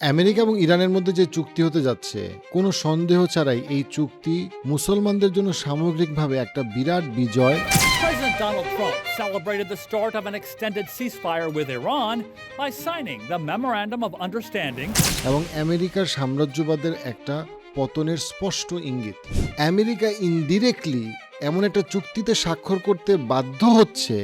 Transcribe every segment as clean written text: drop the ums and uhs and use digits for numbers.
America এবং ইরানের মধ্যে যে চুক্তি হতে যাচ্ছে, কোনো সন্দেহ ছাড়াই এই চুক্তি মুসলমানদের জন্য সামগ্রিকভাবে একটা বিরাট বিজয়। President Donald Trump celebrated the start of an extended ceasefire with Iran by signing the Memorandum of Understanding. এবং আমেরিকার সাম্রাজ্যবাদের একটা পতনের স্পষ্ট ইঙ্গিত। আমেরিকা ইনডিরেক্টলি এমন একটা চুক্তিতে স্বাক্ষর করতে বাধ্য হচ্ছে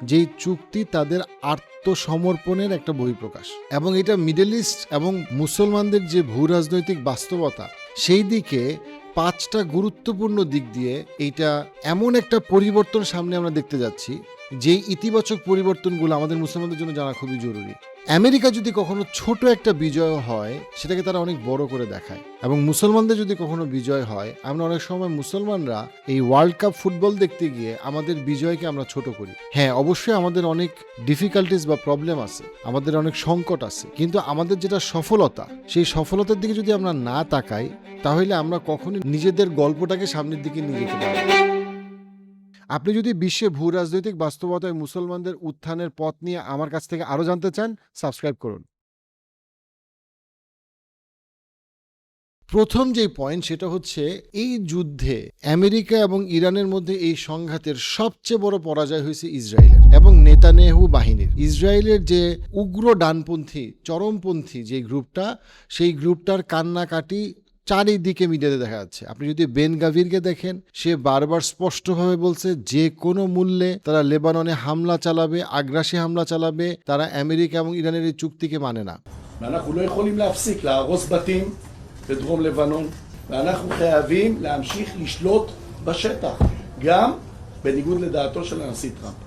যেই চুক্তি তাদের আত্মসমর্পণের একটা বহিঃপ্রকাশ, এবং এটা মিডল ইস্ট এবং মুসলমানদের যে ভূ রাজনৈতিক বাস্তবতা সেই দিকে 5টা গুরুত্বপূর্ণ দিক দিয়ে এইটা এমন একটা পরিবর্তন সামনে আমরা দেখতে যাচ্ছি যে ইতিবাচক পরিবর্তনগুলো আমাদের মুসলমানদের জন্য জানা খুবই জরুরি। আমেরিকা যদি কখনো ছোট একটা বিজয় হয় সেটাকে তারা অনেক বড় করে দেখায়, এবং মুসলমানদের যদি কখনো বিজয় হয়, আমরা অনেক সময় মুসলমানরা এই ওয়ার্ল্ড কাপ ফুটবল দেখতে গিয়ে আমাদের বিজয়কে আমরা ছোট করি। হ্যাঁ, অবশ্যই আমাদের অনেক ডিফিকাল্টিস বা প্রবলেম আছে, আমাদের অনেক সংকট আছে, কিন্তু আমাদের যেটা সফলতা, সেই সফলতার দিকে যদি আমরা না তাকাই তাহলে আমরা কখনোই নিজেদের গল্পটাকে সামনের দিকে নিয়ে যেতে পারবো না। আপনি যদি বিশ্বে ভূ রাজনৈতিক বাস্তবতায় মুসলমানদের উত্থানের পথ নিয়ে আমার কাছ থেকে আরো জানতে চান, সাবস্ক্রাইব করুন। প্রথম যে পয়েন্ট সেটা হচ্ছে এই যুদ্ধে আমেরিকা এবং ইরানের মধ্যে এই সংঘাতের সবচেয়ে বড় পরাজয় হয়েছে ইসরায়েলের এবং নেতানিয়াহু বাহিনীর। ইসরায়েলের যে উগ্র ডানপন্থী চরমপন্থী যে গ্রুপটা, সেই গ্রুপটার কান্নাকাটি চারিদিকে মিডিয়াতে দেখা যাচ্ছে। আপনি যদি বেন গাভিরকে দেখেন, সে বারবার স্পষ্টভাবে বলছে যে কোনো মূল্যে তারা লেবাননে হামলা চালাবে, আগ্রাসী হামলা চালাবে, তারা আমেরিকা এবং ইরানের এই চুক্তিকে মানে না। ואנחנו לא יכולים להפסיק להרוס בתים בדרום לבנון, ואנחנו חייבים להמשיך לשלוט בשטח, גם בניגוד לדעתו של הנשיא טראמפ.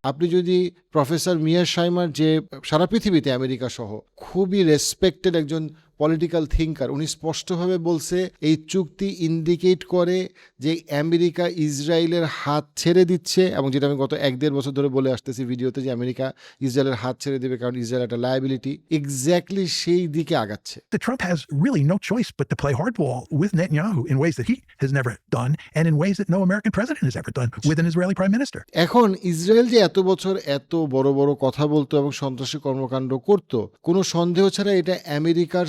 আপনি যদি প্রফেসর মিয়া শাইমার, যে সারা পৃথিবীতে আমেরিকা সহ খুবই রেসপেক্টেড একজন পলিটিক্যাল থিঙ্কার, উনি স্পষ্টভাবে বলছে এই চুক্তি ইন্ডিকেট করে যে আমেরিকা ইসরায়েলের হাত ছেড়ে দিচ্ছে, এবং যেটা আমি গত 1-1.5 বছর ধরে বলে আসতেছি ভিডিওতে, যে আমেরিকা ইসরায়েলের হাত ছেড়ে দেবে কারণ ইসরায়েল একটা লায়াবিলিটি, এক্স্যাক্টলি সেই দিকে আগাচ্ছে। Trump has really no choice but to play hardball with Netanyahu in ways that he has never done and in ways that no American president has ever done with an Israeli prime minister. এখন Israel যে এত বছর এত বড় বড় কথা বলতো এবং সন্ত্রাসী কর্মকাণ্ড করত, কোনো সন্দেহ ছাড়া এটা আমেরিকার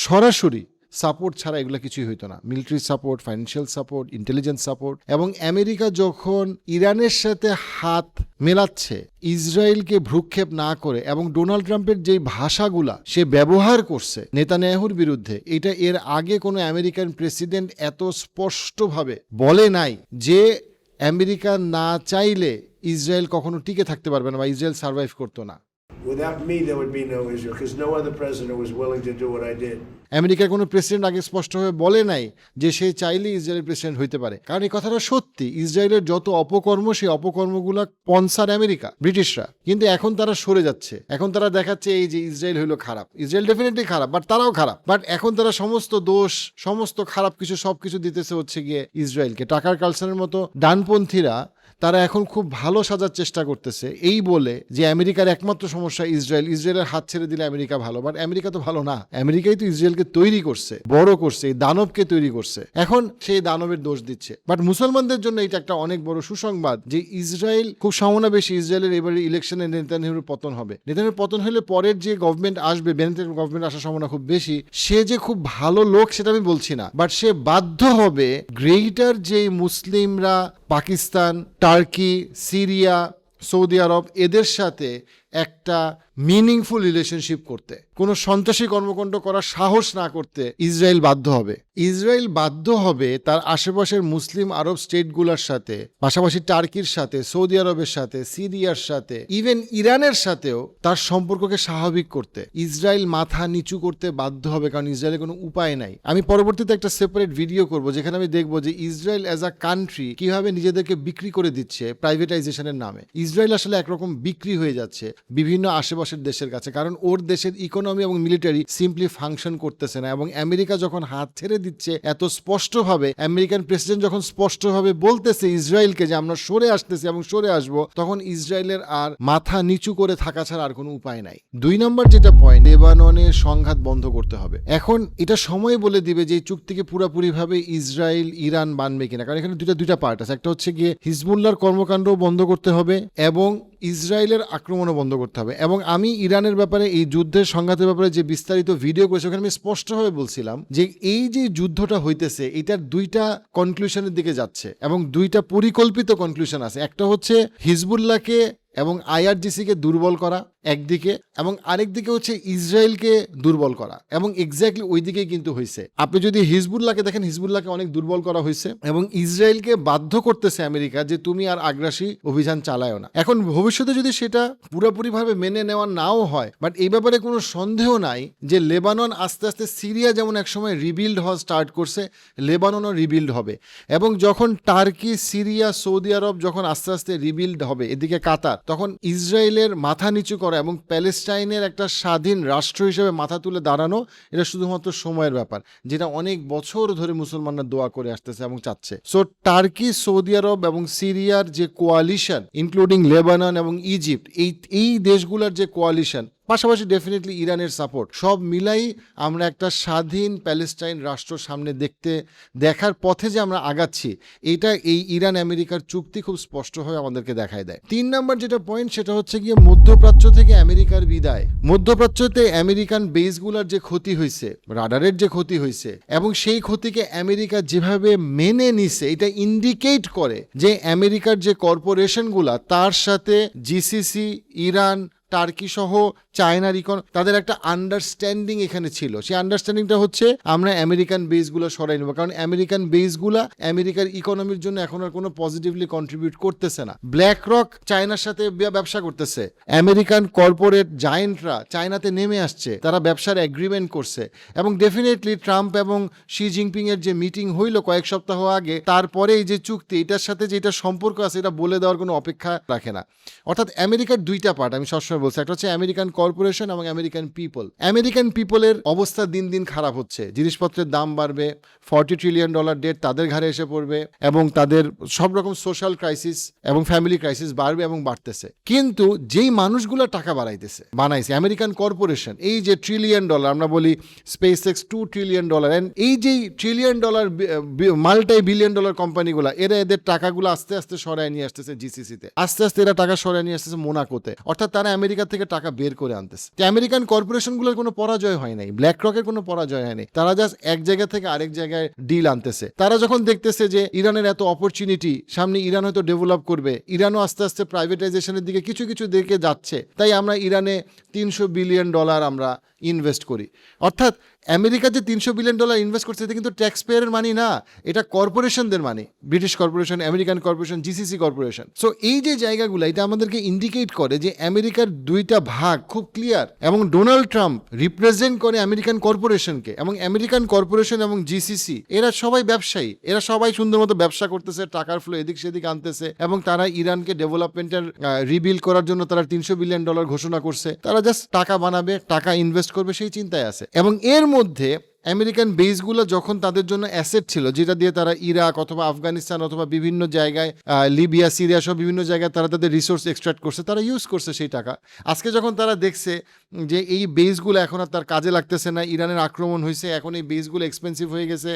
সরাসরি সাপোর্ট ছাড়া এগুলো কিছুই হইতো না। Military support, financial support, intelligence support. এবং আমেরিকা যখন ইরানের সাথে হাত মেলাচ্ছে ইসরায়েলকে ভ্রুক্ষেপ না করে, এবং ডোনাল্ড ট্রাম্পের যে ভাষাগুলা সে ব্যবহার করছে নেতানিয়াহুর বিরুদ্ধে, এটা এর আগে কোনো আমেরিকান প্রেসিডেন্ট এত স্পষ্টভাবে বলে নাই যে আমেরিকা না চাইলে ইসরায়েল কখনো টিকে থাকতে পারবে না বা ইসরায়েল সার্ভাইভ করতো না। Without me, there would be no Israel, because no other president was willing to do what I did. আমেরিকার কোনো প্রেসিডেন্ট আগে স্পষ্টভাবে বলে নাই যে সে চাইলে ইসরায়েলের প্রেসিডেন্ট হইতে পারে, কারণ এই কথাটা সত্যি। ইসরায়েলের যত অপকর্ম, সেই অপকর্মগুলো স্পন্সর আমেরিকা, ব্রিটিশরা। কিন্তু এখন তারা সরে যাচ্ছে, এখন তারা দেখাচ্ছে এই যে ইসরায়েল হইলো খারাপ। ইসরায়েল ডেফিনেটলি খারাপ, বাট তারাও খারাপ। বাট এখন তারা সমস্ত দোষ, সমস্ত খারাপ কিছু, সবকিছু দিতেছে হচ্ছে গিয়ে ইসরায়েলকে। টাকার কালচারের মতো ডানপন্থীরা তারা এখন খুব ভালো সাজার চেষ্টা করতেছে, এই বলে যে আমেরিকার একমাত্র সমস্যা ইসরায়েল, ইসরায়েলের হাত ছেড়ে দিলে আমেরিকা ভালো। বাট আমেরিকা তো ভালো না, আমেরিকাই তো ইসরায়েলকে তৈরি করছে, বড় করছে, এই দানবকে তৈরি করছে, এখন সেই দানবের দোষ দিচ্ছে। বাট মুসলমানদের জন্য এটা একটা অনেক বড় সুসংবাদ যে ইসরায়েল খুব সমাবেশী, ইসরায়েলের এবারে ইলেকশনে নেতানিয়াহুর পতন হবে। নেতানিয়াহুর পতন হলে পরের যে গভর্নমেন্ট আসবে, বেনেটের গভর্নমেন্ট আসার সম্ভাবনা খুব বেশি। সে যে খুব ভালো লোক সেটা আমি বলছি না, বাট সে বাধ্য হবে গ্রেটার যে মুসলিমরা পাকিস্তান, টার্কি, সিরিয়া, সৌদি আরব, এদের সাথে একটা মিনিংফুল রিলেশনশিপ করতে, কোনো সন্ত্রাসী কর্মকাণ্ড করার সাহস না করতে ইসরায়েল বাধ্য হবে। ইসরায়েল বাধ্য হবে তার আশেপাশের মুসলিম আরব স্টেটগুলোর সাথে, পাশাপাশি টার্কির সাথে, সৌদি আরবের সাথে, সিরিয়ার সাথে, ইভেন ইরানের সাথেও তার সম্পর্ককে স্বাভাবিক করতে ইসরায়েল মাথা নিচু করতে বাধ্য হবে, কারণ ইসরায়েলের কোনো উপায় নাই। আমি পরবর্তীতে একটা সেপারেট ভিডিও করব যেখানে আমি দেখবো যে ইসরায়েল অ্যাজ আ কান্ট্রি কিভাবে নিজেদেরকে বিক্রি করে দিচ্ছে প্রাইভেটাইজেশনের নামে। ইসরায়েল আসলে একরকম বিক্রি হয়ে যাচ্ছে বিভিন্ন আশেপাশের দেশের কাছে, কারণ ওর দেশের ইকোনমি এবং মিলিটারি সিম্পলি ফাংশন করতেছে না। এবং আমেরিকা যখন হাত ছেড়ে দিচ্ছে এত স্পষ্টভাবে, আমেরিকান প্রেসিডেন্ট যখন স্পষ্টভাবে বলতেছে ইসরায়েলকে যে আমরা সরে আসতেছি এবং সরে আসবো, তখন ইসরায়েলের আর মাথা নিচু করে থাকা ছাড়া আর কোনো উপায় নাই। 2 নম্বর যেটা পয়েন্ট, লেবাননের সংঘাত বন্ধ করতে হবে। এখন এটা সময় বলে দিবে যে এই চুক্তিকে পুরোপুরিভাবে ইসরায়েল ইরান মানবে কিনা, কারণ এখানে দুইটা পার্ট আছে। একটা হচ্ছে গিয়ে হিজবুল্লাহর কর্মকাণ্ড বন্ধ করতে হবে এবং ইসরায়েলের আক্রমণও বন্ধ করতে হবে। এবং আমি ইরানের ব্যাপারে এই যুদ্ধের সংঘাতের ব্যাপারে যে বিস্তারিত ভিডিও করেছি ওখানে আমি স্পষ্টভাবে বলছিলাম যে এই যে যুদ্ধটা হইতেছে এটার দুইটা কনক্লুশনের দিকে যাচ্ছে এবং দুইটা পরিকল্পিত কনক্লুশন আছে। একটা হচ্ছে হিজবুল্লাহকে এবং আইআরজিসিকে দুর্বল করা একদিকে, এবং আরেকদিকে হচ্ছে ইসরায়েলকে দুর্বল করা, এবং এক্স্যাক্টলি ওই দিকেই কিন্তু হয়েছে। আপনি যদি হিজবুল্লাহকে দেখেন, হিজবুল্লাহকে অনেক দুর্বল করা হয়েছে এবং ইসরায়েলকে বাধ্য করতেছে আমেরিকা যে তুমি আর আগ্রাসী অভিযান চালায়ও না। এখন ভবিষ্যতে যদি সেটা পুরোপুরিভাবে মেনে নেওয়া নাও হয়, বাট এই ব্যাপারে কোনো সন্দেহ নাই যে লেবানন আস্তে আস্তে, সিরিয়া যেমন একসময় রিবিল্ড হওয়া স্টার্ট করছে, লেবাননও রিবিল্ড হবে। এবং যখন টার্কি, সিরিয়া, সৌদি আরব যখন আস্তে আস্তে রিবিল্ড হবে, এদিকে কাতার, তখন ইসরায়েলের মাথা নিচু করা এবং প্যালেস্টাইনের একটা স্বাধীন রাষ্ট্র হিসেবে মাথা তুলে দাঁড়ানো, এটা শুধুমাত্র সময়ের ব্যাপার, যেটা অনেক বছর ধরে মুসলমানরা দোয়া করে আসতেছে এবং চাচ্ছে। সো টার্কি, সৌদি আরব এবং সিরিয়ার যে কোয়ালিশন, ইনক্লুডিং লেবানন এবং ইজিপ্ট, এই দেশগুলোর যে কোয়ালিশন, পাশাপাশি ডেফিনেটলি ইরানের সাপোর্ট, সব মিলাই আমরা একটা স্বাধীন প্যালেস্টাইন রাষ্ট্র সামনে দেখার পথে যে আমরা আগাচ্ছি, এটা এই ইরান আমেরিকার চুক্তি খুব স্পষ্টভাবে আমাদেরকে দেখায় দেয়। 3 নম্বর যেটা পয়েন্ট, সেটা হচ্ছে গিয়ে মধ্যপ্রাচ্য থেকে আমেরিকার বিদায়। মধ্যপ্রাচ্যতে আমেরিকান বেসগুলোর যে ক্ষতি হয়েছে, রাডারের যে ক্ষতি হয়েছে, এবং সেই ক্ষতিকে আমেরিকা যেভাবে মেনে নিছে, এটা ইন্ডিকেট করে যে আমেরিকার যে কর্পোরেশনগুলা, তার সাথে জিসিসি, ইরান, টার্কি সহ চায়নার তাদের একটা আন্ডারস্ট্যান্ডিং এখানে ছিল। সেই আন্ডারস্ট্যান্ডিংটা হচ্ছে আমরা আমেরিকান বেসগুলো সরাই নেব, কারণ আমেরিকান বেসগুলো আমেরিকার ইকোনমির জন্য এখন আর কোনো পজিটিভলি কন্ট্রিবিউট করতেছে না। ব্ল্যাক রক চায়নার সাথে ব্যবসা করতেছে, আমেরিকান কর্পোরেট জায়েন্টরা চায়নাতে নেমে আসছে, তারা ব্যবসার এগ্রিমেন্ট করছে, এবং ডেফিনেটলি ট্রাম্প এবং শি জিনপিং এর যে মিটিং হইল কয়েক সপ্তাহ আগে, তারপরে এই যে চুক্তি, এটার সাথে যেটা সম্পর্ক আছে, এটা বলে দেওয়ার কোনো অপেক্ষা রাখে না। অর্থাৎ আমেরিকার দুইটা পার্ট আমি সবসময় বলছি, একটা হচ্ছে আমেরিকান কর্পোরেশন এবং আমেরিকান পিপল। আমেরিকান পিপলের অবস্থা দিন দিন খারাপ হচ্ছে, জিনিসপত্রের দাম বাড়বে, $40 ট্রিলিয়ন ডেট তাদের ঘাড়ে এসে পড়বে, এবং তাদের সব রকম সোশ্যাল ক্রাইসিস এবং ফ্যামিলি ক্রাইসিস বাড়বে এবং বাড়তেছে। কিন্তু যেই মানুষগুলো টাকা বানাইছে আমেরিকান কর্পোরেশন, এই যে $1 ট্রিলিয়ন, আমরা বলি স্পেস এক্স $2 ট্রিলিয়ন, এন্ড এই যে $1 ট্রিলিয়ন মাল্টি-বিলিয়ন ডলার কোম্পানিগুলো, এরা এদের টাকাগুলো আস্তে আস্তে সরায় নিয়ে আসতেছে জিসিসিতে, আস্তে আস্তে এরা টাকা সরায় নিয়ে আসতেছে মোনাকোতে, অর্থাৎ তারা আমেরিকা থেকে টাকা বের করে আনতেছে। আমেরিকান কর্পোরেশনগুলোর কোনো পরাজয় হয় নাই, ব্ল্যাক রকের কোনো পরাজয় হয়নি, তারা জাস্ট এক জায়গা থেকে আরেক জায়গায় ডিল আনতেছে। তারা যখন দেখতেছে যে ইরানের এত অপরচুনিটি সামনে, ইরান হয়তো ডেভেলপ করবে, ইরানও আস্তে আস্তে প্রাইভেটাইজেশনের দিকে কিছু কিছু দিকে যাচ্ছে, তাই আমরা ইরানে $300 বিলিয়ন আমরা ইনভেস্ট করি। অর্থাৎ আমেরিকা যে $300 বিলিয়ন ইনভেস্ট করছে, এটা কিন্তু ট্যাক্স পেয়ারের মানি না, এটা কর্পোরেশনদের money, British corporation, American corporation, GCC corporation. So এই যে জায়গাগুলো, এটা আমাদেরকে ইন্ডিকেট করে যে আমেরিকার দুইটা ভাগ খুব ক্লিয়ার, এবং ডোনাল্ড ট্রাম্প রিপ্রেজেন্ট করে আমেরিকান কর্পোরেশনকে, এবং আমেরিকান কর্পোরেশন এবং জিসিসি এরা সবাই ব্যবসায়ী, এরা সবাই সুন্দর মতো ব্যবসা করতেছে, টাকার ফ্লো এদিক সেদিক আনতেছে, এবং তারা ইরানকে ডেভেলপমেন্টের রিবিল্ড করার জন্য তারা $300 বিলিয়ন ঘোষণা করছে। তারা জাস্ট টাকা বানাবে, টাকা ইনভেস্ট করবে, সেই চিন্তায় আছে। এবং এর মধ্যে আমেরিকান বেসগুলো যখন তাদের জন্য অ্যাসেট ছিল, যেটা দিয়ে তারা ইরাক অথবা আফগানিস্তান অথবা বিভিন্ন জায়গায়, লিবিয়া, সিরিয়া সব বিভিন্ন জায়গায় তারা তাদের রিসোর্স এক্সট্রাক্ট করছে, তারা ইউজ করছে সেই টাকা। আজকে যখন তারা দেখছে যে এই বেসগুলো এখন আর তার কাজে লাগতেছে না, ইরানের আক্রমণ হয়েছে, এখন এই বেসগুলো এক্সপেন্সিভ হয়ে গেছে,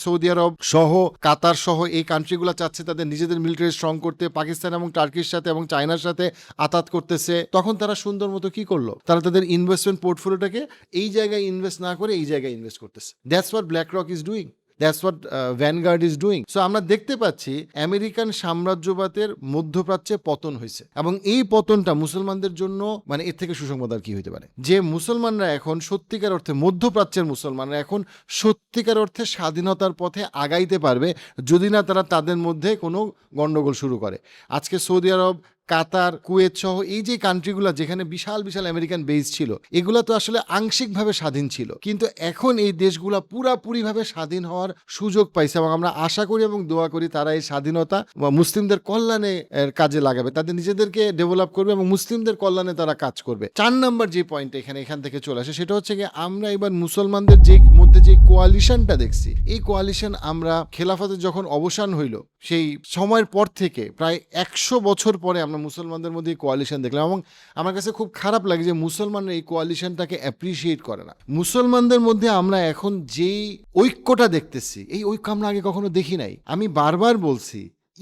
সৌদি আরব সহ, কাতার সহ এই কান্ট্রিগুলো চাচ্ছে তাদের নিজেদের মিলিটারি স্ট্রং করতে, পাকিস্তান এবং টার্কির সাথে এবং চায়নার সাথে আতাত করতেছে, তখন তারা সুন্দর মতো কি করলো, তারা তাদের ইনভেস্টমেন্ট পোর্টফোলিওটাকে এই জায়গায় ইনভেস্ট না করে এই জায়গায় ইনভেস্ট করতেছে। That's what BlackRock is doing. That's what Vanguard is doing. So আমরা দেখতে পাচ্ছি আমেরিকান সাম্রাজ্যবাদের মধ্যপ্রাচ্যে পতন হয়েছে, এবং এই পতনটা মুসলমানদের জন্য, মানে এর থেকে সুসংবাদ আর কি হইতে পারে, যে মুসলমানরা এখন সত্যিকার অর্থে, মধ্যপ্রাচ্যের মুসলমানরা এখন সত্যিকার অর্থে স্বাধীনতার পথে আগাইতে পারবে, যদি না তারা তাদের মধ্যে কোনো গন্ডগোল শুরু করে। আজকে সৌদি আরব, কাতার, কুয়েত সহ এই যে কান্ট্রিগুলো যেখানে বিশাল বিশাল আমেরিকান বেস ছিল, এগুলো তো আসলে আংশিকভাবে স্বাধীন ছিল, কিন্তু এখন এই দেশগুলো পুরাপুরিভাবে স্বাধীন হওয়ার সুযোগ পাইছে, এবং আমরা আশা করি এবং দোয়া করি তারা এই স্বাধীনতা মুসলিমদের কল্যাণে কাজে লাগাবে, তাদের নিজেদেরকে ডেভেলপ করবে এবং মুসলিমদের কল্যাণে তারা কাজ করবে। 4 নম্বর যে পয়েন্ট এখান থেকে চলে আসে, সেটা হচ্ছে কি, আমরা এবার মুসলমানদের যে মধ্যে যে কোয়ালিশনটা দেখছি, এই কোয়ালিশন আমরা খেলাফতের যখন অবসান হইল সেই সময়ের পর থেকে প্রায় 100 বছর পরে আমরা মুসলমানদের মধ্যে এই কোয়ালিশন দেখলাম, এবং আমার কাছে খুব খারাপ লাগে যে মুসলমানরা এই কোয়ালিশনটাকে অ্যাপ্রিসিয়েট করে না। মুসলমানদের মধ্যে আমরা এখন যেই ঐক্যটা দেখতেছি, এই ঐক্য আমরা আগে কখনো দেখি নাই। আমি বারবার বলছি,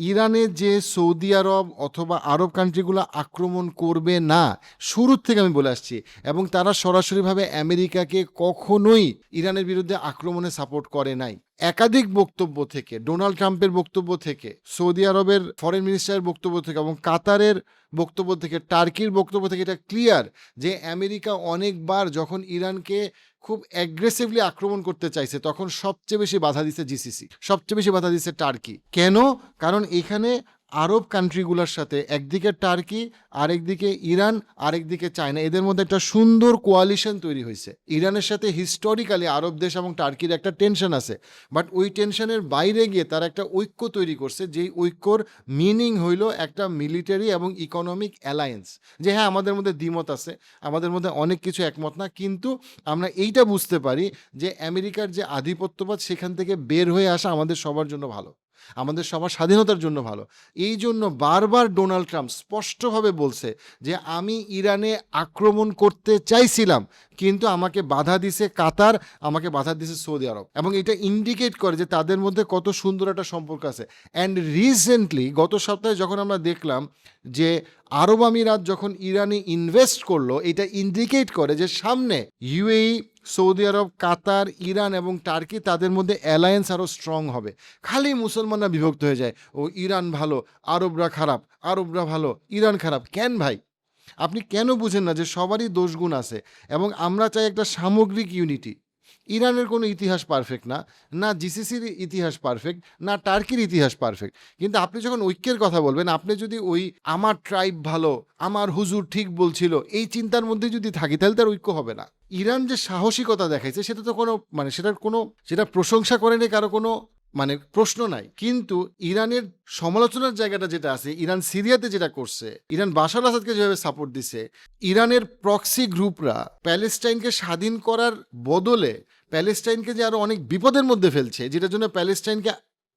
ইরানে যে সৌদি আরব অথবা আরব কান্ট্রিগুলো আক্রমণ করবে না, শুরুর থেকে আমি বলে আসছি, এবং তারা সরাসরিভাবে আমেরিকাকে কখনোই ইরানের বিরুদ্ধে আক্রমণে সাপোর্ট করে নাই। একাধিক বক্তব্য থেকে, ডোনাল্ড ট্রাম্পের বক্তব্য থেকে, সৌদি আরবের ফরেন মিনিস্টারের বক্তব্য থেকে এবং কাতারের বক্তব্য থেকে, টার্কির বক্তব্য থেকে এটা ক্লিয়ার যে আমেরিকা অনেকবার যখন ইরানকে খুব অ্যাগ্রেসিভলি আক্রমণ করতে চাইছে তখন সবচেয়ে বেশি বাধা দিচ্ছে জিসিসি, সবচেয়ে বেশি বাধা দিচ্ছে টার্কি। কেন? কারণ এখানে আরব কান্ট্রিগুলোর সাথে একদিকে টার্কি, আরেকদিকে ইরান, আরেকদিকে চায়না, এদের মধ্যে একটা সুন্দর কোয়ালিশন তৈরি হয়েছে। ইরানের সাথে হিস্টোরিক্যালি আরব দেশ এবং টার্কির একটা টেনশন আছে, বাট ওই টেনশনের বাইরে গিয়ে তারা একটা ঐক্য তৈরি করছে, যেই ঐক্যর মিনিং হইল একটা মিলিটারি এবং ইকোনমিক অ্যালায়েন্স। যে হ্যাঁ, আমাদের মধ্যে দ্বিমত আছে, আমাদের মধ্যে অনেক কিছু একমত না, কিন্তু আমরা এইটা বুঝতে পারি যে আমেরিকার যে আধিপত্যবাদ সেখান থেকে বের হয়ে আসা আমাদের সবার জন্য ভালো, আমাদের সবার স্বাধীনতার জন্য ভালো। এই জন্য বারবার ডোনাল্ড ট্রাম্প স্পষ্টভাবে বলছে যে আমি ইরানে আক্রমণ করতে চাইছিলাম, কিন্তু আমাকে বাধা দিছে কাতার, আমাকে বাধা দিছে সৌদি আরব, এবং এটা ইন্ডিকেট করে যে তাদের মধ্যে কত সুন্দর একটা সম্পর্ক আছে। অ্যান্ড রিসেন্টলি গত সপ্তাহে যখন আমরা দেখলাম যে আরব আমিরাত যখন ইরানে ইনভেস্ট করলো, এটা ইন্ডিকেট করে যে সামনে ইউএই, সৌদি আরব, কাতার, ইরান এবং টার্কি তাদের মধ্যে অ্যালায়েন্স আরও স্ট্রং হবে। খালি মুসলমানরা বিভক্ত হয়ে যায়, ও ইরান ভালো, আরবরা খারাপ, আরবরা ভালো, ইরান খারাপ। কেন ভাই? আপনি কেন বুঝেন না যে সবারই দোষগুণ আছে এবং আমরা চাই একটা সামগ্রিক ইউনিটি। ইরানের কোনো ইতিহাস পারফেক্ট না, না জিসিসির ইতিহাস পারফেক্ট, না টার্কির ইতিহাস পারফেক্ট, কিন্তু আপনি যখন ঐক্যের কথা বলবেন, আপনি যদি ওই আমার ট্রাইব ভালো, আমার হুজুর ঠিক বলছিল, এই চিন্তার মধ্যে যদি থাকি, তাহলে তার ঐক্য হবে না। ইরান যে সাহসিকতা দেখাইছে সেটা তো কোনো সেটা প্রশংসা করেনি, কারো কোনো প্রশ্ন নাই। কিন্তু ইরানের সমালোচনার জায়গাটা যেটা আছে, ইরান সিরিয়াতে যেটা করছে, ইরান বাশার আসাদকে যেভাবে সাপোর্ট দিছে, ইরানের প্রক্সি গ্রুপরা প্যালেস্টাইনকে স্বাধীন করার বদলে প্যালেস্টাইনকে যে আরো অনেক বিপদের মধ্যে ফেলছে, যেটার জন্য প্যালেস্টাইনকে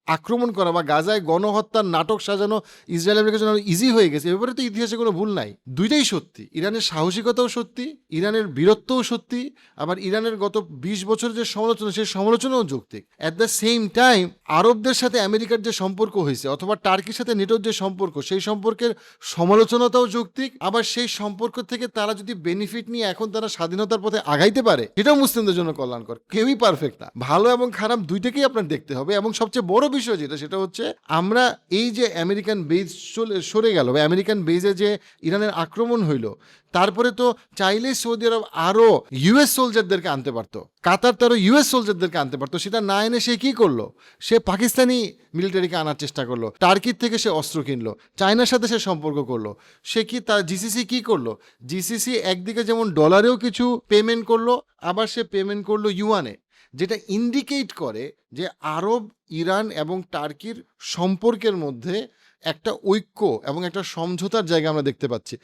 আক্রমণ করা বা গাজায় গণহত্যার নাটক সাজানো ইসরায়েল আমেরিকার জন্য ইজি হয়ে গেছে। এ ব্যাপারে তো ইতিহাসে কোনো ভুল নাই। দুইটাই সত্যি, ইরানের সাহসিকতাও সত্যি, ইরানের বীরত্বও সত্যি, আবার ইরানের গত 20 বছরের যে সমালোচনা, সেই সমালোচনাও যৌক্তিক। অ্যাট দ্য সেম টাইম আরবদের সাথে আমেরিকার যে সম্পর্ক হয়েছে অথবা টার্কির সাথে নেটোর যে সম্পর্ক, সেই সম্পর্কের সমালোচনাটাও যৌক্তিক। আবার সেই সম্পর্ক থেকে তারা যদি বেনিফিট নিয়ে এখন তারা স্বাধীনতার পথে আগাইতে পারে, সেটাও মুসলিমদের জন্য কল্যাণকর। কেউই পারফেক্ট না, ভালো এবং খারাপ দুইটাকেই আপনার দেখতে হবে। এবং সবচেয়ে বড় বিষয় যেটা, সেটা হচ্ছে আমরা এই যে আমেরিকান বেজ সরে গেল বা আমেরিকান বেজে যে ইরানের আক্রমণ হইল, তারপরে তো চাইলেই সৌদি আরব আরো ইউএস সোলজারদেরকে আনতে পারতো, কাতার তারও ইউএস সোলজারদেরকে আনতে পারতো। সেটা না এনে সে কি করলো? সে পাকিস্তানি মিলিটারিকে আনার চেষ্টা করলো, টার্কির থেকে সে অস্ত্র কিনলো, চায়নার সাথে সে সম্পর্ক করলো। সে কি তার জিসিসি কি করলো? জিসিসি একদিকে যেমন ডলারেও কিছু পেমেন্ট করলো, আবার সে পেমেন্ট করলো ইউয়ানে, যেটা ইন্ডিকেট করে যে আরব, ইরান এবং টার্কির সম্পর্কের মধ্যে একটা ঐক্য এবং একটা সমঝোতার জায়গা আমরা দেখতে পাচ্ছি,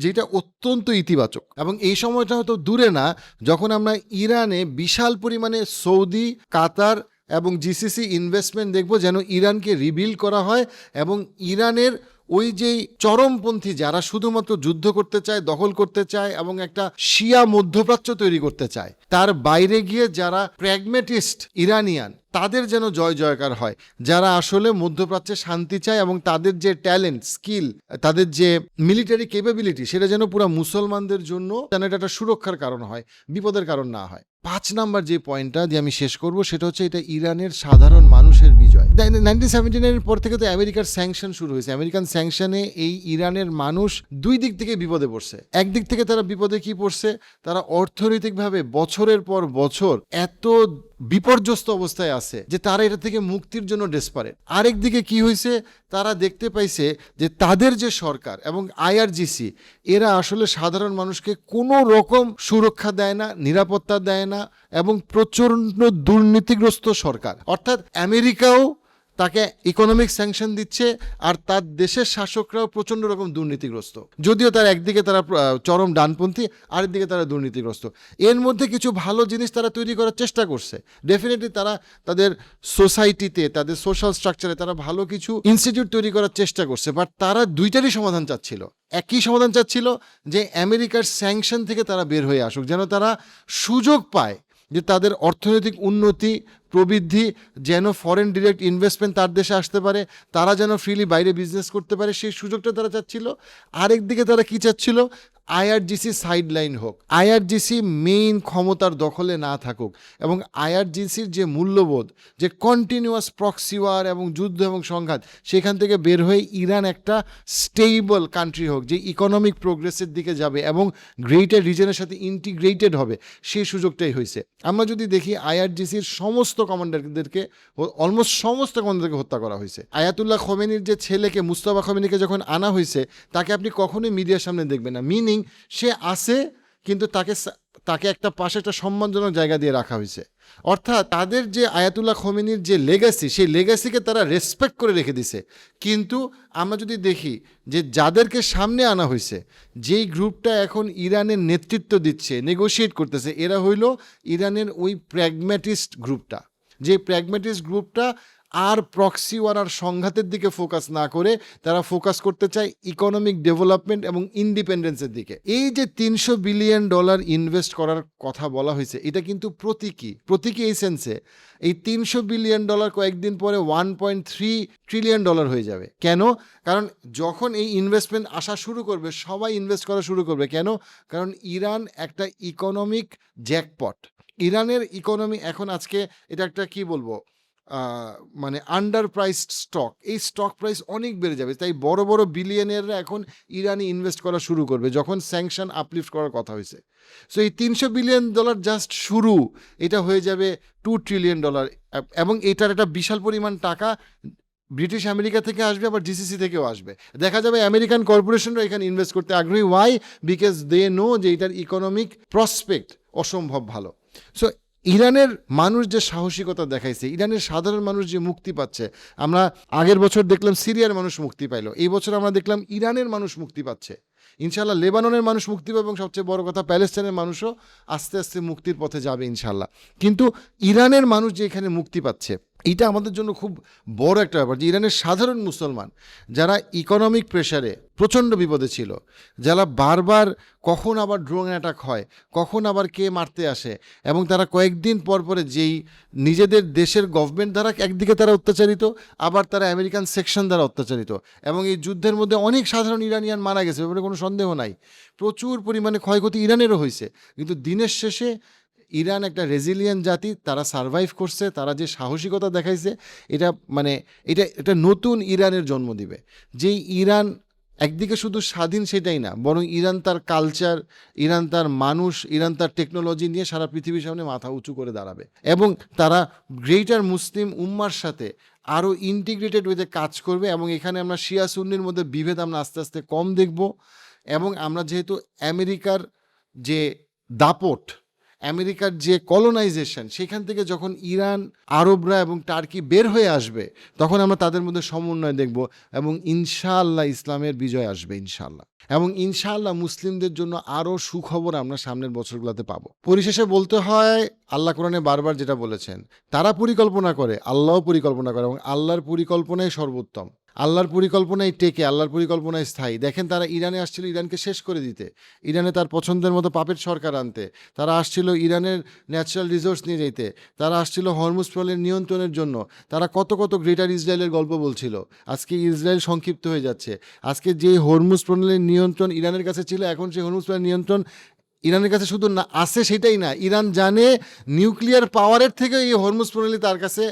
যেটা অত্যন্ত ইতিবাচক। এবং এই সময়টা হয়তো দূরে না, যখন আমরা ইরানে বিশাল পরিমাণে সৌদি, কাতার এবং জিসিসি ইনভেস্টমেন্ট দেখব, যেন ইরানকে রিবিল্ড করা হয় এবং ইরানের ওই যেই চরমপন্থী যারা শুধুমাত্র যুদ্ধ করতে চায়, দখল করতে চায় এবং একটা শিয়া মধ্যপ্রাচ্য তৈরি করতে চায়, তার বাইরে গিয়ে যারা প্র্যাগমেটিস্ট ইরানিয়ান, তাদের যেন জয় জয়কার হয়, যারা আসলে মধ্যপ্রাচ্যে শান্তি চায় এবং তাদের যে ট্যালেন্ট, স্কিল, তাদের যে মিলিটারি ক্যাপাবিলিটি, সেটা যেন পুরো মুসলমানদের জন্য যেন এটা একটা সুরক্ষার কারণ হয়, বিপদের কারণ না হয়। 5 নাম্বার যে পয়েন্টটা দিয়ে আমি শেষ করব, সেটা হচ্ছে এটা ইরানের সাধারণ মানুষের বিজয়। 1979 পর থেকে তো আমেরিকার স্যাংশন শুরু হয়েছে। আমেরিকান স্যাংশনে এই ইরানের মানুষ দুই দিক থেকে বিপদে পড়ছে। একদিক থেকে তারা বিপদে কি পড়ছে, তারা অর্থনৈতিকভাবে বছরের পর বছর এত বিপর্যস্ত অবস্থায় আছে যে তারা এটা থেকে মুক্তির জন্য ডেসপারেট। আরেকদিকে কি হয়েছে, তারা দেখতে পাইছে যে তাদের যে সরকার এবং আইআরজিসি, এরা আসলে সাধারণ মানুষকে কোনো রকম সুরক্ষা দেয় না, নিরাপত্তা দেয় না এবং প্রচণ্ড দুর্নীতিগ্রস্ত সরকার। অর্থাৎ আমেরিকাও তাকে ইকোনমিক স্যাংশন দিচ্ছে, আর তার দেশের শাসকরাও প্রচণ্ড রকম দুর্নীতিগ্রস্ত। যদিও তার একদিকে তারা চরম ডানপন্থী, আরেকদিকে তারা দুর্নীতিগ্রস্ত। এর মধ্যে কিছু ভালো জিনিস তারা তৈরি করার চেষ্টা করছে। ডেফিনেটলি তারা তাদের সোসাইটিতে, তাদের সোশ্যাল স্ট্রাকচারে তারা ভালো কিছু ইনস্টিটিউট তৈরি করার চেষ্টা করছে, বাট তারা দুইটারই সমাধান চাচ্ছিল। একই সমাধান চাচ্ছিল যে আমেরিকার স্যাংশন থেকে তারা বের হয়ে আসুক, যেন তারা সুযোগ পায় যে তাদের অর্থনৈতিক উন্নতি প্রবৃদ্ধি, যেন ফরেন ডিরেক্ট ইনভেস্টমেন্ট তার দেশে আসতে পারে, তারা যেন ফ্রিলি বাইরে বিজনেস করতে পারে, সেই সুযোগটা তারা চাচ্ছিল। আরেকদিকে তারা কি চাচ্ছিল, আইআরজিসি সাইডলাইন হোক, আইআরজিসি মেইন ক্ষমতার দখলে না থাকুক, এবং আইআরজিসির যে মূল্যবোধ, যে কন্টিনিউয়াস প্রক্সি ওয়ার এবং যুদ্ধ এবং সংঘাত, সেখান থেকে বের হয়ে ইরান একটা স্টেবল কান্ট্রি হোক, যে ইকোনমিক প্রোগ্রেসের দিকে যাবে এবং গ্রেটার রিজনের সাথে ইন্টিগ্রেটেড হবে, সেই সুযোগটাই হয়েছে। আমরা যদি দেখি আইআরজিসির সমস্ত কমান্ডারদেরকে, অলমোস্ট সমস্ত কমান্ডারকে হত্যা করা হয়েছে। আয়াতুল্লাহ খোমেনির যে ছেলেকে, মুস্তাফা খোমেনিকে যখন আনা হয়েছে, তাকে আপনি কখনোই মিডিয়ার সামনে দেখবেন না, মিনিং সে আসে কিন্তু তাকে একটা পাশে একটা সম্মানজনক জায়গা দিয়ে রাখা হয়েছে। অর্থাৎ তাদের যে আয়াতুল্লাহ খোমেনির যে লেগাসি, সেই লেগাসিকে তারা রেসপেক্ট করে রেখে দিছে। কিন্তু আমরা যদি দেখি যে যাদেরকে সামনে আনা হয়েছে, যেই গ্রুপটা এখন ইরানের নেতৃত্ব দিচ্ছে, নেগোশিয়েট করতেছে, এরা হইল ইরানের ওই প্র্যাগম্যাটিস্ট গ্রুপটা, যে প্র্যাগম্যাটিস্ট গ্রুপটা আর প্রক্সি ওয়ার আর সংঘাতের দিকে ফোকাস না করে তারা ফোকাস করতে চায় ইকোনমিক ডেভেলপমেন্ট এবং ইন্ডিপেন্ডেন্সের দিকে। এই যে $300 বিলিয়ন ইনভেস্ট করার কথা বলা হয়েছে, এটা কিন্তু প্রতীকী এই সেন্সে, এই $300 বিলিয়ন কয়েকদিন পরে $1.3 ট্রিলিয়ন হয়ে যাবে। কেন? কারণ যখন এই ইনভেস্টমেন্ট আসা শুরু করবে, সবাই ইনভেস্ট করা শুরু করবে। কেন? কারণ ইরান একটা ইকোনমিক জ্যাকপট। ইরানের ইকোনমি এখন আজকে এটা একটা কি বলবো, মানে আন্ডার প্রাইসড স্টক, এই স্টক প্রাইস অনেক বেড়ে যাবে। তাই বড় বড় বিলিয়নিয়াররা এখন ইরানে ইনভেস্ট করা শুরু করবে, যখন স্যাংশন আপলিফট করার কথা হয়েছে। সো এই $300 বিলিয়ন জাস্ট শুরু, এটা হয়ে যাবে $2 ট্রিলিয়ন, এবং এটার একটা বিশাল পরিমাণ টাকা ব্রিটিশ আমেরিকা থেকে আসবে, আবার জিসিসি থেকেও আসবে। দেখা যাবে আমেরিকান কর্পোরেশনরা এখানে ইনভেস্ট করতে আগ্রহী। ওয়াই? বিকজ দে নো যে এটার ইকোনমিক প্রসপেক্ট অসম্ভব ভালো। সো ইরানের মানুষ যে সাহসিকতা দেখাইছে, ইরানের সাধারণ মানুষ যে মুক্তি পাচ্ছে, আমরা আগের বছর দেখলাম সিরিয়ার মানুষ মুক্তি পাইল, এই বছর আমরা দেখলাম ইরানের মানুষ মুক্তি পাচ্ছে। ইনশাল্লাহ লেবাননের মানুষ মুক্তি পাবে, এবং সবচেয়ে বড় কথা প্যালেস্টাইনের মানুষও আস্তে আস্তে মুক্তির পথে যাবে ইনশাল্লাহ। কিন্তু ইরানের মানুষ যে এখানে মুক্তি পাচ্ছে, এটা আমাদের জন্য খুব বড় একটা ব্যাপার, যে ইরানের সাধারণ মুসলমান যারা ইকোনমিক প্রেশারে প্রচণ্ড বিপদে ছিল, যারা বারবার কখন আবার ড্রোন অ্যাটাক হয়, কখন আবার কে মারতে আসে, এবং তারা কয়েকদিন পর পরে যেই নিজেদের দেশের গভর্নমেন্ট দ্বারা একদিকে তারা অত্যাচারিত, আবার তারা আমেরিকান সেকশন দ্বারা অত্যাচারিত, এবং এই যুদ্ধের মধ্যে অনেক সাধারণ ইরানিয়ান মারা গেছে, ব্যাপারে কোনো সন্দেহ নাই। প্রচুর পরিমাণে ক্ষয়ক্ষতি ইরানেরও হয়েছে, কিন্তু দিনের শেষে ইরান একটা রেজিলিয়েন্ট জাতি, তারা সারভাইভ করছে, তারা যে সাহসিকতা দেখাইছে, এটা নতুন ইরানের জন্ম দিবে। যেই ইরান একদিকে শুধু স্বাধীন সেটাই না, বরং ইরান তার কালচার, ইরান তার মানুষ, ইরান তার টেকনোলজি নিয়ে সারা পৃথিবীর সামনে মাথা উঁচু করে দাঁড়াবে, এবং তারা গ্রেটার মুসলিম উম্মার সাথে আরও ইন্টিগ্রেটেড ওয়েতে কাজ করবে। এবং এখানে আমরা শিয়া সুন্নির মধ্যে বিভেদ আমরা আস্তে আস্তে কম দেখব, এবং আমরা যেহেতু আমেরিকার যে দাপট, আমেরিকার যে কলোনাইজেশন, সেখান থেকে যখন ইরান, আরবরা এবং টার্কি বের হয়ে আসবে, তখন আমরা তাদের মধ্যে সমন্বয় দেখব, এবং ইনশাআল্লাহ ইসলামের বিজয় আসবে ইনশাআল্লাহ, এবং ইনশাআল্লাহ মুসলিমদের জন্য আরও সুখবর আমরা সামনের বছরগুলোতে পাবো। পরিশেষে বলতে হয়, আল্লাহ কোরআনে বারবার যেটা বলেছেন, তারা পরিকল্পনা করে, আল্লাহও পরিকল্পনা করে, এবং আল্লাহর পরিকল্পনাই সর্বোত্তম। আল্লাহর পরিকল্পনাই টেকে, আল্লাহর পরিকল্পনাই স্থায়ী। দেখেন, তারা ইরানে আসছিল ইরানকে শেষ করে দিতে, ইরানে তার পছন্দের মতো পাপের সরকার আনতে, তারা আসছিল ইরানের ন্যাচারাল রিসোর্স নিয়ে যেতে, তারা আসছিল হরমুজ প্রণালীর নিয়ন্ত্রণের জন্য, তারা কত কত গ্রেটার ইসরায়েলের গল্প বলছিল। আজকে ইসরায়েল সংক্ষিপ্ত হয়ে যাচ্ছে। আজকে যে হরমুজ প্রণালীর নিয়ন্ত্রণ ইরানের কাছে ছিল, এখন সেই হরমুজ প্রণালীর নিয়ন্ত্রণ ইরানের কাছে শুধু না আসে সেটাই না, ইরান জানে নিউক্লিয়ার পাওয়ারের থেকে এই হরমুজ প্রণালী তার কাছে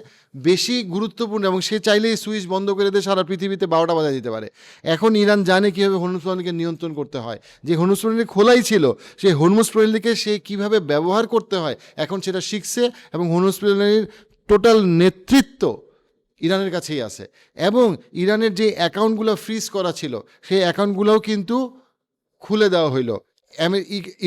বেশি গুরুত্বপূর্ণ, এবং সে চাইলেই সুইচ বন্ধ করে দিয়ে সারা পৃথিবীতে 12টা বাজায় দিতে পারে। এখন ইরান জানে কীভাবে হরমুজ প্রণালীকে নিয়ন্ত্রণ করতে হয়। যে হরমুজ প্রণালী খোলাই ছিল, সেই হরমুজ প্রণালীকে সে কীভাবে ব্যবহার করতে হয় এখন সেটা শিখছে, এবং হরমুজ প্রণালীর টোটাল নেতৃত্ব ইরানের কাছেই আছে। এবং ইরানের যে অ্যাকাউন্টগুলো ফ্রিজ করা ছিল, সেই অ্যাকাউন্টগুলোও কিন্তু খুলে দেওয়া হইল,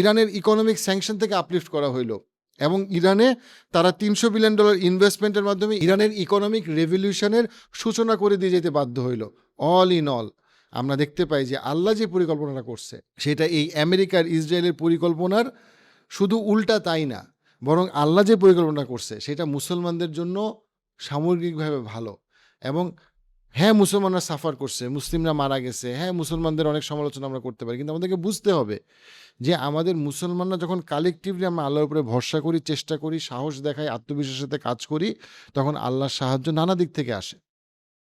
ইরানের ইকোনমিক স্যাংশন থেকে আপলিফট করা হইল, এবং ইরানে তারা $300 বিলিয়ন ইনভেস্টমেন্টের মাধ্যমে ইরানের ইকোনমিক রেভলিউশনের সূচনা করে দিয়ে যেতে বাধ্য হইল। অল ইন অল আমরা দেখতে পাই যে আল্লাহ যে পরিকল্পনাটা করছে, সেটা এই আমেরিকার ইসরায়েলের পরিকল্পনার শুধু উল্টা তাই না, বরং আল্লাহ যে পরিকল্পনা করছে সেটা মুসলমানদের জন্য সামগ্রিকভাবে ভালো। এবং হ্যাঁ মুসলমানরা সাফার করছে, মুসলিমরা মারা গেছে, হ্যাঁ মুসলমানদের অনেক সমালোচনা আমরা করতে পারি, কিন্তু আমাদেরকে বুঝতে হবে যে আমাদের মুসলমানরা যখন কালেকটিভলি আমরা আল্লাহর উপরে ভরসা করি, চেষ্টা করি, সাহস দেখাই, আত্মবিশ্বাসের সাথে কাজ করি, তখন আল্লাহর সাহায্য নানা দিক থেকে আসে।